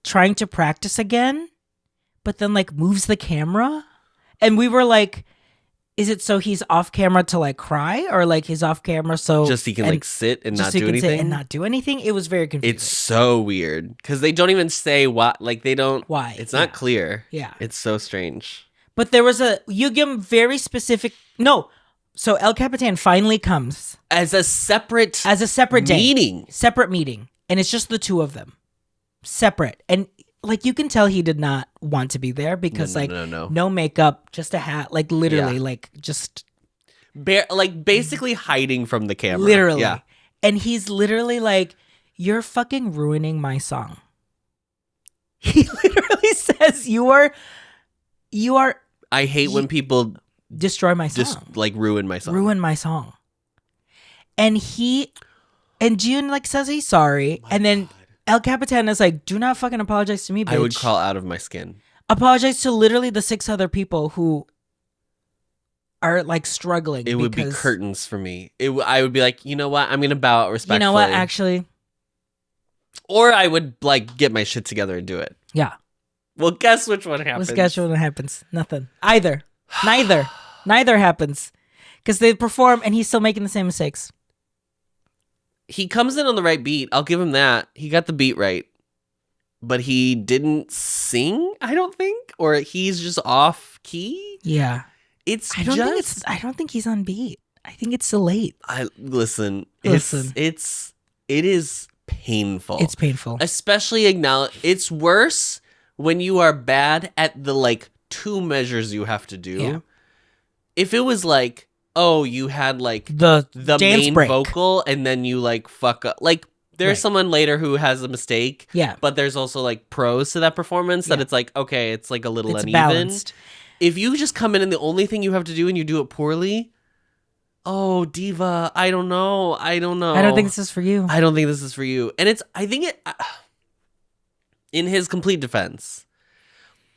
trying to practice again, but then like moves the camera. And we were like, is it so he's off camera to like cry, or like he's off camera so just he can like sit and not do anything? Sit and not do anything? It was very confusing. It's so weird because they don't even say what, like they don't. Why? It's not clear. Yeah. It's so strange. But there was a Yugyeom very specific. No. So El Capitan finally comes as a separate meeting. Separate meeting. And it's just the two of them. Separate. And like you can tell he did not want to be there because no makeup, just a hat, like literally like just like basically hiding from the camera. Literally. Yeah. And he's literally like, you're fucking ruining my song. He literally says you are I hate when people destroy my song. Just like ruin my song. Ruin my song. And June like says he's sorry. And then El Capitan is like, do not fucking apologize to me, bitch. I would crawl out of my skin. apologize to literally the 6 other people who are like struggling. It would be curtains for me. I would be like, you know what? I'm gonna bow out respectfully. You know what? Actually, or I would like get my shit together and do it. Yeah. Well, guess which one happens. Guess what happens? Nothing. Neither happens. Because they perform and he's still making the same mistakes. He comes in on the right beat. I'll give him that. He got the beat right. But he didn't sing, I don't think. Or he's just off key. Yeah. I don't think he's on beat. I think it's so late. Listen. It is painful. It's painful. Especially it's worse when you are bad at the like 2 measures you have to do. Yeah. If it was like, oh, you had like the main break. vocal and then you like fuck up. Like there's someone later who has a mistake. Yeah. But there's also like pros to that performance that it's like, okay, it's like a little uneven. Balanced. If you just come in and the only thing you have to do and you do it poorly, oh, diva, I don't know. I don't think this is for you. And I think in his complete defense,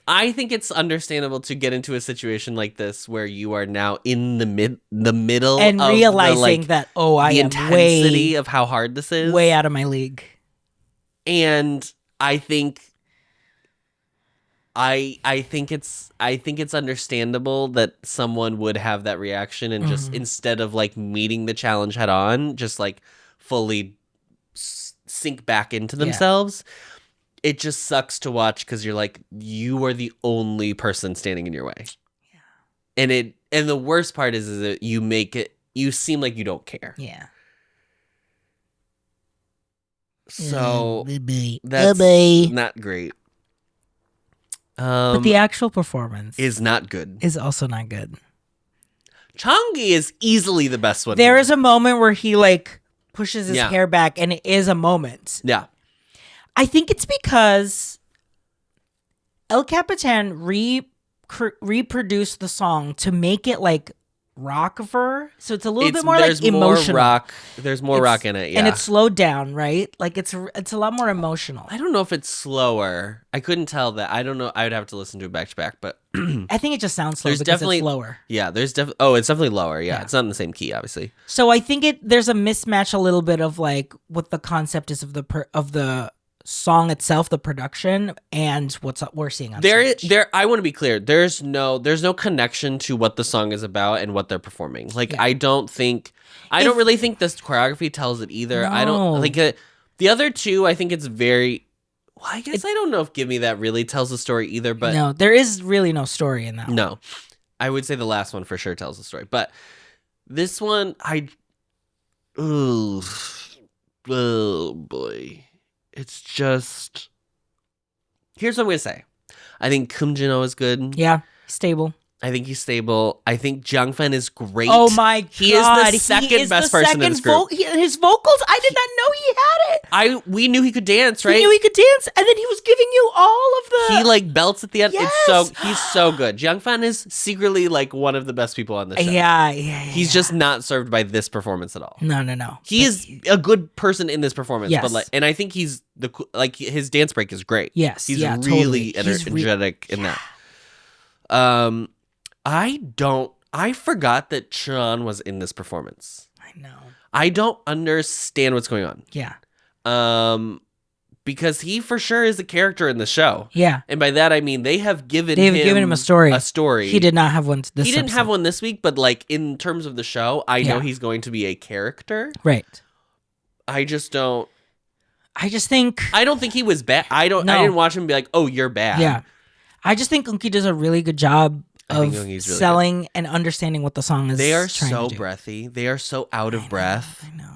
I think it's understandable to get into a situation like this where you are now in the middle and of realizing that I the am intensity of how hard this is, way out of my league. And I think it's understandable that someone would have that reaction and just instead of like meeting the challenge head on, just like fully sink back into themselves. It just sucks to watch because you're like, you are the only person standing in your way. Yeah. And the worst part is that you seem like you don't care. Yeah. So that's not great. But the actual performance is not good. Is also not good. Changi is easily the best one. There is a moment where he like pushes his hair back, and it is a moment. Yeah. I think it's because El Capitan reproduced the song to make it like rockiver, so it's a little bit more like emotional. There's more rock in it, yeah. And it's slowed down, right? Like it's a lot more emotional. I don't know if it's slower. I couldn't tell that. I don't know. I would have to listen to it back to back, but I think it just sounds slow because it's lower. Yeah, it's definitely lower. Yeah, it's not in the same key, obviously. So I think there's a mismatch a little bit of like what the concept is of the song itself, the production, and what we're seeing on stage. I want to be clear. There's no connection to what the song is about and what they're performing. Like, yeah. I don't really think this choreography tells it either. No. I don't like the other two. I think it's very. Well, I guess I don't know if "Give Me That" really tells the story either. But no, there is really no story in that. No, one. I would say the last one for sure tells the story, but this one, oh boy. It's just... Here's what I'm going to say. I think Kim Jin-ho is good. Yeah, stable. I think he's stable. I think Jung Fen is great. Oh my God. He is the second best person in this group. His vocals, I did not know he had it. We knew he could dance, right? We knew he could dance, and then he was giving you all of the... He like belts at the end. Yes. He's so good. Jung Fen is secretly like one of the best people on the show. Yeah. He's just not served by this performance at all. No. He is a good person in this performance, yes. but and I think he's his dance break is great. Yes, he's really energetic in that. I forgot that Chan was in this performance. I know. I don't understand what's going on. Yeah. Because he for sure is a character in the show. Yeah. And by that I mean they've given him a story. He didn't have one this He didn't have one this week, but like in terms of the show, I know he's going to be a character. Right. I don't think he was bad. I didn't watch him be like, "Oh, you're bad." Yeah. I just think Woongki does a really good job of selling and understanding what the song is. They are so breathy. They are so out of breath. I know.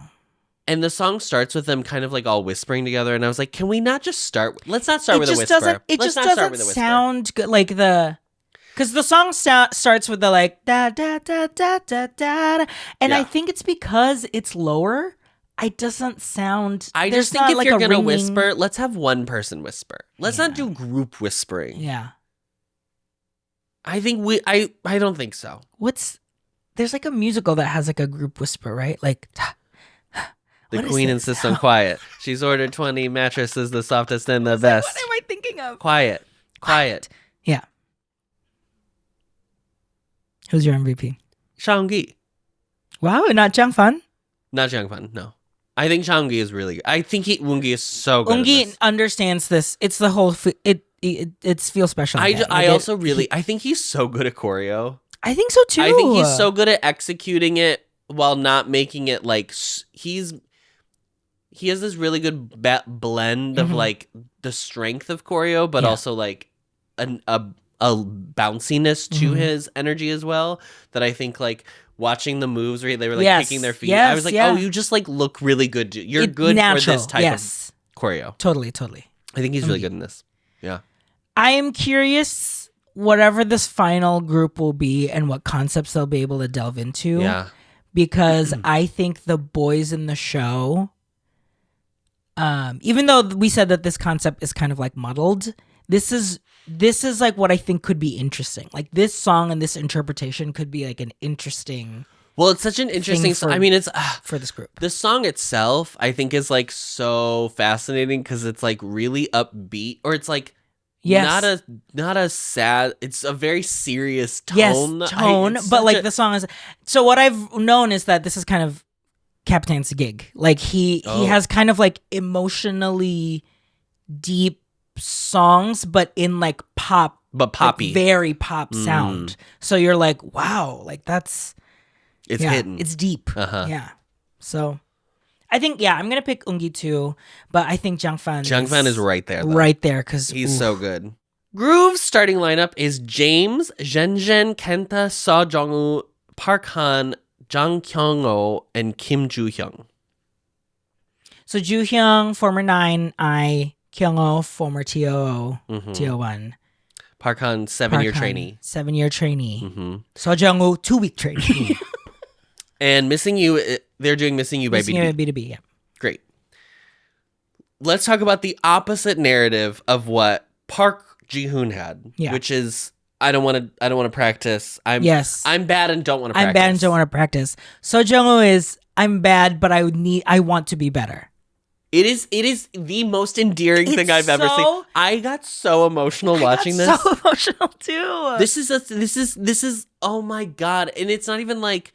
And the song starts with them kind of like all whispering together. And I was like, can we not just start? Let's not start with a whisper. It just doesn't sound good. Like because the song starts with the like da da da da da da, and I think it's because it's lower. It doesn't sound. I just think if you're gonna whisper, let's have one person whisper. Let's not do group whispering. Yeah. I think I don't think so. There's like a musical that has like a group whisper, right? Like the queen insists on quiet. She's ordered 20 mattresses, the softest and the best. What am I thinking of? Quiet. Yeah. Who's your MVP? Shaungi. Wow, not Zhang Fan? Not Zhang Fan, no. I think Shaungi is really good. I think woongki is so good. Woongki understands this. It's the whole it feels special. I also really I think he's so good at choreo. I think so too. I think he's so good at executing it while not making it like he has this really good blend of like the strength of choreo, but also like a bounciness to his energy as well. That I think like watching the moves where they were like kicking their feet, I was like, oh, you just like look really good. You're good for this type of choreo. Totally. I think he's really good in this. Yeah. I am curious whatever this final group will be and what concepts they'll be able to delve into. Yeah. Because I think the boys in the show, even though we said that this concept is kind of like muddled, this is like what I think could be interesting. Like this song and this interpretation could be like an interesting. Well, it's such an interesting song. I mean, it's for this group. The song itself, I think, is like so fascinating because it's like really upbeat, or it's like not a sad. It's a very serious tone. Yes, but like the song is. So what I've known is that this is kind of Captain's gig. Like he has kind of like emotionally deep songs, but in like pop, but poppy, like very pop sound. So you're like, wow, like that's hidden, it's deep. Yeah. So I think I'm gonna pick Woongki too, but I think Zhang Fan is right there, though. Right there, because he's so good. Groove's starting lineup is James, Zhen, Kenta, Seo Jong-woo, Park Han, Jang Kyung-oh, and Kim Joo-hyung. So Joo-hyung, former 9i, Kyung-oh, former TOO, TO1. Park Han, 7-year trainee. 7-year trainee. Seo Jong-woo, 2-week trainee. And Missing You, they're doing Missing You by B2B. B2B, yeah. Great. Let's talk about the opposite narrative of what Park Ji-hoon had, which is I don't want to practice. I'm bad and don't want to practice. I'm bad and don't want to practice. Seo Jong-woo is I'm bad, but I want to be better. It is the most endearing thing I've ever seen. I got so emotional watching this. So emotional too. This is oh my god, and it's not even like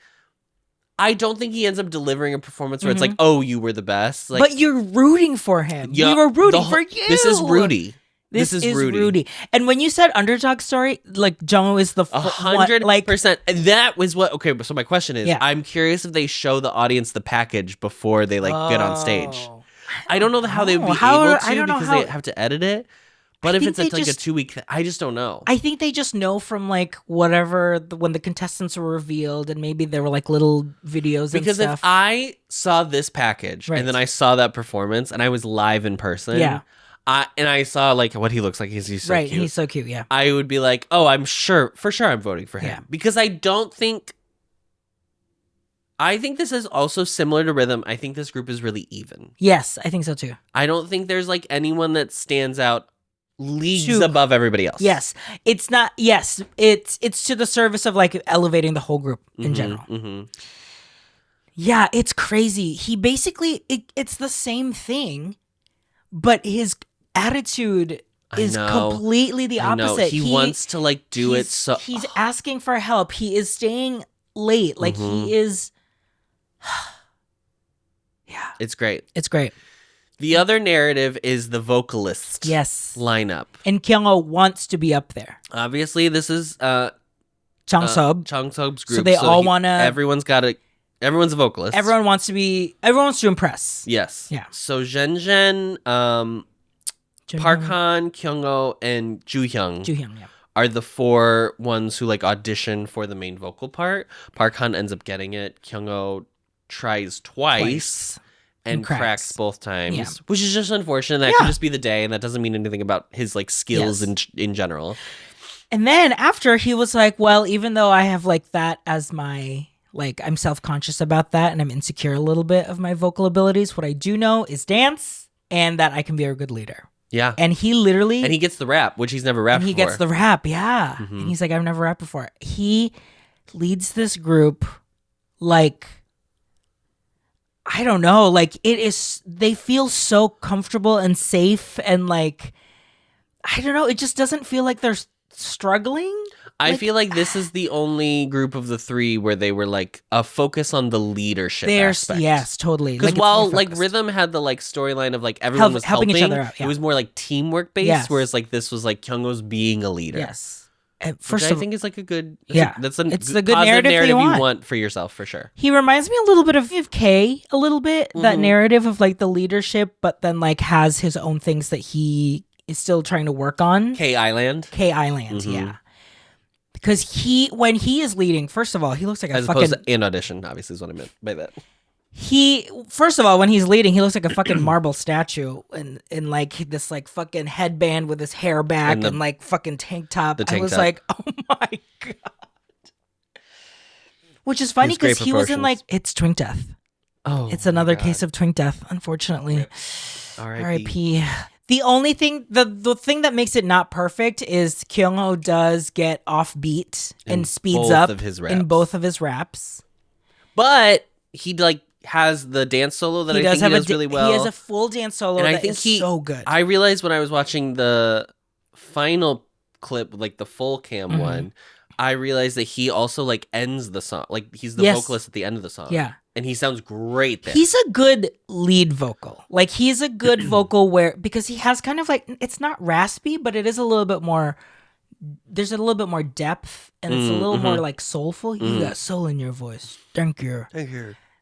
I don't think he ends up delivering a performance where it's like, oh, you were the best. Like, but you're rooting for him. You were rooting for you. This is Rudy. This is Rudy. And when you said underdog story, like Jungwoo is the 100%. That was what. Okay, so my question is, I'm curious if they show the audience the package before they like get on stage. I don't know how they would be able to because they have to edit it. But if it's like a 2-week thing, I just don't know. I think they just know from like whatever when the contestants were revealed, and maybe there were like little videos and stuff. Because if I saw this package and then I saw that performance and I was live in person, and I saw like what he looks like, he's so cute. He's so cute, yeah. I would be like, oh, for sure I'm voting for him. Because I think this is also similar to Rhythm. I think this group is really even. Yes, I think so too. I don't think there's like anyone that stands out leagues above everybody else. Yes. It's not, it's to the service of like elevating the whole group in general. Yeah, it's crazy. He basically, it's the same thing, but his attitude is completely the opposite. He wants to like do it so... He's asking for help. He is staying late. Like he is... Yeah. It's great. It's great. The other narrative is the vocalist lineup. And Kyung-oh wants to be up there. Obviously, this is Changseob's group. So they all want to... Everyone's a vocalist. Everyone wants to impress. Yes. Yeah. So Zhen, Park Han, Kyung-oh, and Joo-hyung are the 4 ones who like audition for the main vocal part. Park Han ends up getting it. Kyung-oh tries twice. And cracks both times, which is just unfortunate. That could just be the day, and that doesn't mean anything about his like skills in general. And then after he was like, well, even though I have like that as my like I'm self-conscious about that and I'm insecure a little bit of my vocal abilities, what I do know is dance and that I can be a good leader. Yeah. And he literally... And he gets the rap, which he's never rapped before. He gets the rap, yeah. And he's like, I've never rapped before. He leads this group like... I don't know, like they feel so comfortable and safe and like, I don't know, it just doesn't feel like they're struggling. I feel like this is the only group of the three where they were like a focus on the leadership aspect. Yes, totally. Because while like Rhythm had the like storyline of like everyone was helping each other out, it was more like teamwork based, whereas like this was like Kyungho's being a leader. Yes. Which I think is like a good, it's the good narrative you want for yourself for sure. He reminds me a little bit of K, a little bit, that narrative of like the leadership, but then like has his own things that he is still trying to work on. K Island, yeah. Because when he is leading, first of all, he looks like as opposed to in audition, obviously is what I meant by that. First of all, when he's leading, he looks like a fucking marble statue in like this like fucking headband with his hair back and like fucking tank top. I was like, oh my God. Which is funny because he was in like, it's Twink Death. Oh, it's another case of Twink Death, unfortunately. R.I.P. The only thing, the thing that makes it not perfect is Kyungho does get offbeat and speeds up in both of his raps. But he like has the dance solo that I think he does really well. He has a full dance solo and I think is so good. I realized when I was watching the final clip, like the full cam one, I realized that he also like ends the song. Like he's the vocalist at the end of the song. Yeah. And he sounds great there. He's a good lead vocal. Like he's a good vocal because he has kind of like, it's not raspy, but it is a little bit more, there's a little bit more depth and it's a little more like soulful. You got soul in your voice. Thank you.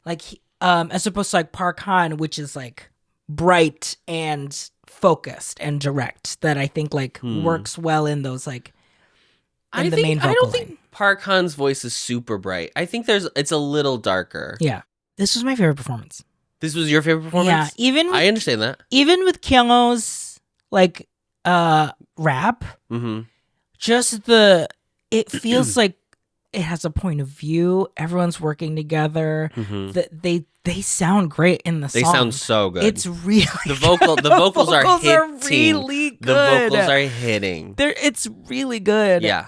Like, as opposed to like Park Han, which is like bright and focused and direct, that I think like works well in those like the main vocal. I don't think Park Han's voice is super bright. I think it's a little darker. Yeah, this was my favorite performance. This was your favorite performance? Yeah, I understand that. Even with Kyungho's like rap, just it feels like it has a point of view. Everyone's working together. They sound great in the song. They sound so good. It's really the vocals are hitting. Really good. The vocals are hitting. It's really good. Yeah.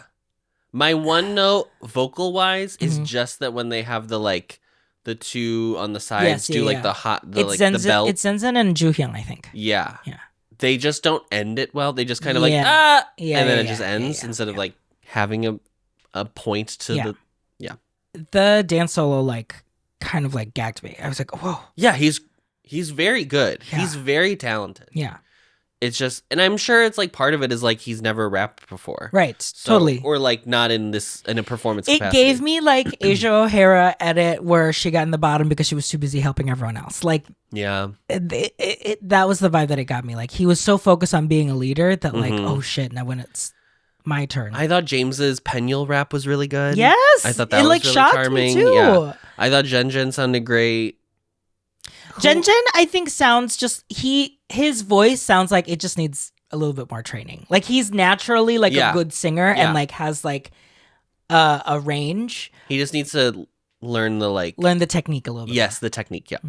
My one note vocal wise is just that when they have the two on the sides the belt. It's Zenzen and Joohyung, I think. Yeah. Yeah. They just don't end it well. They just kind of and then it just ends instead of like having a point to the dance solo like kind of like gagged me. I was like, whoa. Yeah, he's very good. Yeah. He's very talented. Yeah. It's just, and I'm sure it's like part of it is like he's never rapped before. Right. Totally. Or like not in a performance It capacity. gave me like Asia O'Hara edit where she got in the bottom because she was too busy helping everyone else. Like, yeah. That was the vibe that it got me. Like he was so focused on being a leader that like, oh shit, now when it's my turn. I thought James's Penuel rap was really good. Yes. I thought that was like really shocked charming. Me too. Yeah. I thought Jen sounded great. Jen, I think sounds his voice sounds like it just needs a little bit more training. Like he's naturally like a good singer and like has like a range. He just needs to learn the technique a little bit. Yes, the technique. Yeah.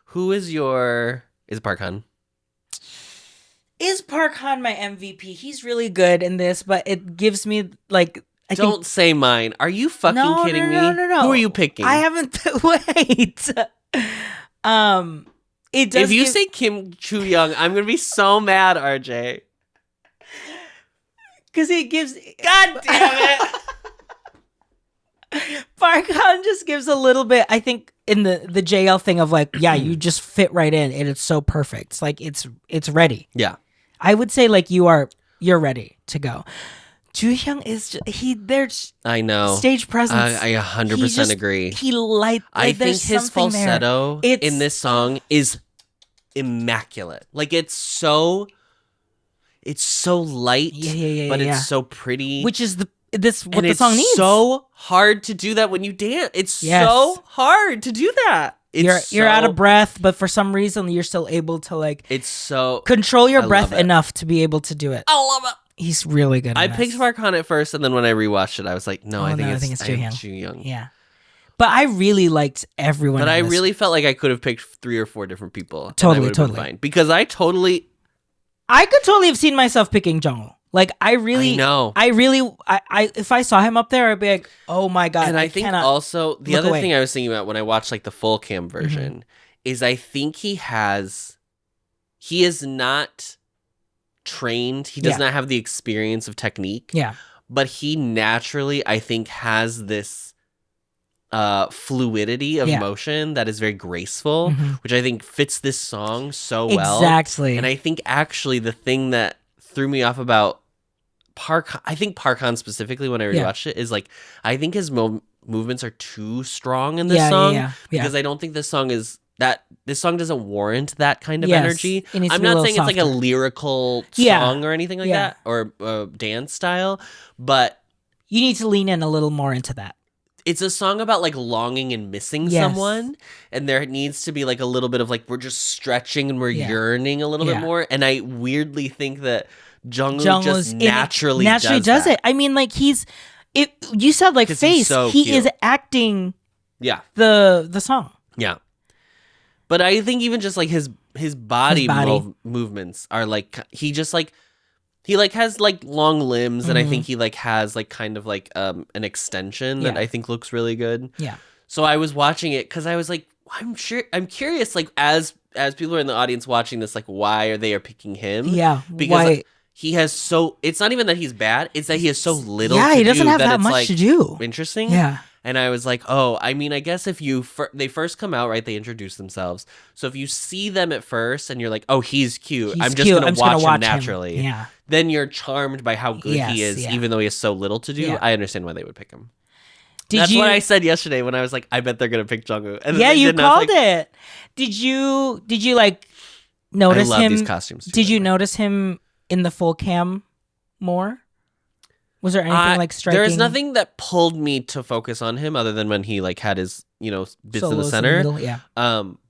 Who is is Park Han? Is Park Han my MVP? He's really good in this, but it gives me like. Don't say mine. Are you fucking kidding me? No. Who are you picking? I haven't. Wait. It does. If you say Kim Chu Young, I'm gonna be so mad, RJ. Because it gives. God damn it. Park Han just gives a little bit. I think in the JL thing of like, yeah, you just fit right in, and it's so perfect. It's like it's ready. Yeah, I would say like you're ready to go. Joohyung is there's I know stage presence. I 100% agree. I think his falsetto in this song is immaculate. Like it's so light, but it's so pretty. Which is what the song needs. It's so hard to do that when you dance. It's so hard to do that. You're out of breath, but for some reason you're still able to like. It's so control your breath enough to be able to do it. I love it. He's really good. I picked Park Han at first, and then when I rewatched it, I was like, "No, I think it's Joo Young." Yeah, but I really liked everyone. But I really felt like I could have picked 3 or 4 different people. Totally. Fine. Because I could totally have seen myself picking Jungwoo. Like I know. I if I saw him up there, I'd be like, "Oh my god!" And I think also the other thing I was thinking about when I watched like the full cam version is I think he is not trained. He does not have the experience of technique. Yeah. But he naturally, I think, has this fluidity of motion that is very graceful, which I think fits this song so well. Exactly. And I think actually the thing that threw me off about Parkhan specifically when I rewatched it is like, I think his movements are too strong in this song because I don't think this song doesn't warrant that kind of energy. I'm not saying it's like a lyrical song or anything like that, or dance style, but you need to lean in a little more into that. It's a song about like longing and missing someone, and there needs to be like a little bit of like, we're just stretching and we're yearning a little bit more. And I weirdly think that Jungwoo just naturally does it. I mean, like you said like face, he is acting the song. Yeah. But I think even just like his body. Movements are like, he just like, he like has like long limbs, and I think he like has like kind of like an extension that I think looks really good. Yeah. So I was watching it because I was like, I'm curious, like as people are in the audience watching this, like why are they picking him? Yeah. Because like, he has it's not even that he's bad, it's that he has so little he doesn't have that much like, to do. Interesting. Yeah. And I was like, oh, I mean, I guess if they first come out, right, they introduce themselves. So if you see them at first and you're like, oh, he's cute. I'm just going to watch him naturally. Yeah. Then you're charmed by how good he is, even though he has so little to do. Yeah. I understand why they would pick him. That's what I said yesterday when I was like, I bet they're going to pick Jungwoo. And then you called it. Did you like notice him? I love these costumes too, did you notice him in the full cam more? Was there anything like striking? There's nothing that pulled me to focus on him other than when he like had his, bits in the center.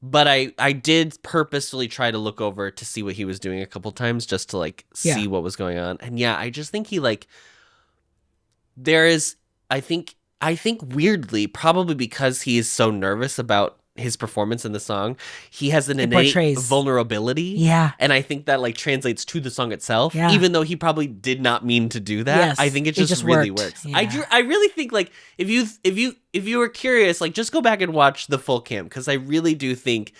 But I did purposefully try to look over to see what he was doing a couple times just to like see what was going on. And I just think he like, I think weirdly, probably because he is so nervous about his performance in the song, he has an innate vulnerability. Yeah. And I think that like translates to the song itself, even though he probably did not mean to do that. Yes, I think it just really works. Yeah. I really think like if you were curious, like just go back and watch the full cam, because I really do think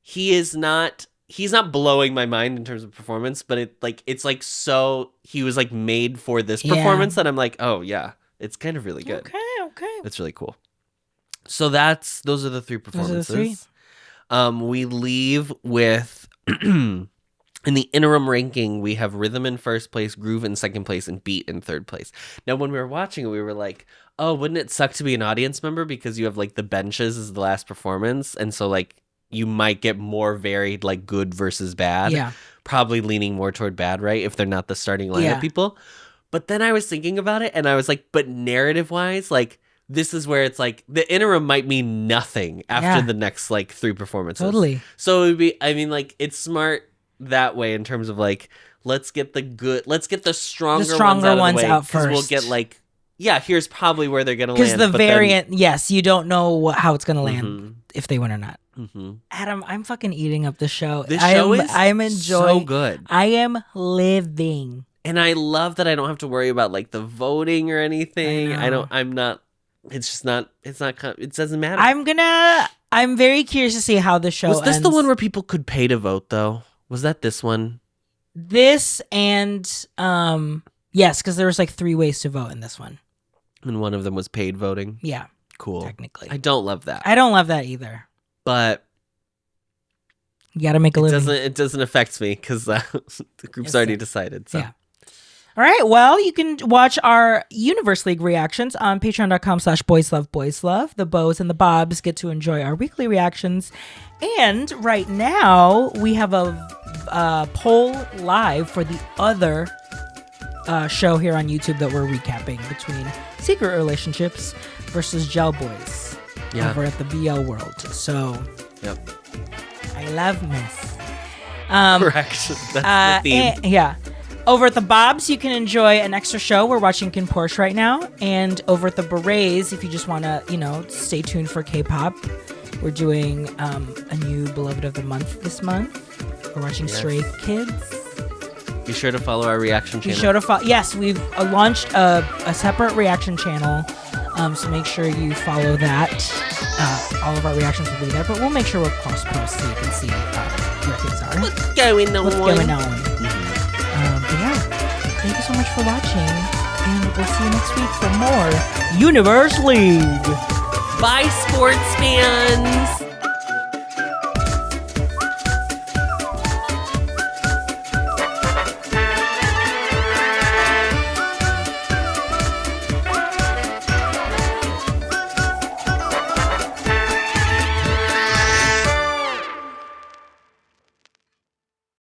he's not blowing my mind in terms of performance, but it's like so he was like made for this performance that I'm like, oh yeah, it's kind of really good. Okay. It's really cool. So those are the three performances. We leave with in the interim ranking, we have rhythm in first place, groove in second place, and beat in third place. Now, when we were watching it, we were like, oh, wouldn't it suck to be an audience member because you have like the benches as the last performance, and so like you might get more varied like good versus bad. Yeah. Probably leaning more toward bad, right? If they're not the starting lineup people. But then I was thinking about it, and I was like, but narrative wise, like this is where it's like the interim might mean nothing after the next like three performances. Totally. So it would be, I mean, like it's smart that way in terms of like, let's get the stronger ones out first. We'll get like, here's probably where they're going to land. Because the variant, you don't know how it's going to land if they win or not. Mm-hmm. Adam, I'm fucking eating up the show. I'm enjoying. So good. I am living. And I love that I don't have to worry about like the voting or anything. It doesn't matter. I'm very curious to see how the show ends. Was this the one where people could pay to vote though? Was that this one? This and yes, because there was like 3 ways to vote in this one. And one of them was paid voting? Yeah. Cool. Technically. I don't love that. I don't love that either. But you got to make a living. It doesn't affect me because the group's already decided. So. Yeah. All right. Well, you can watch our Universe League reactions on patreon.com/boysloveboyslove. The Bows and the Bobs get to enjoy our weekly reactions. And right now, we have a poll live for the other show here on YouTube that we're recapping between Secret Relationships versus Gel Boys over at the BL World. So, I love Miss. Correct. That's the theme. Over at the Bobs, you can enjoy an extra show. We're watching Kin Porsche right now. And over at the Berets, if you just want to, stay tuned for K-pop, we're doing a new Beloved of the Month this month. We're watching Stray Kids. Be sure to follow our reaction channel. Yes, we've launched a separate reaction channel. So make sure you follow that. All of our reactions will be there. But we'll make sure we're cross-post so you can see where things are. What's going on? Mm-hmm. thank you so much for watching. And we'll see you next week for more Universe League. Bye, sports fans.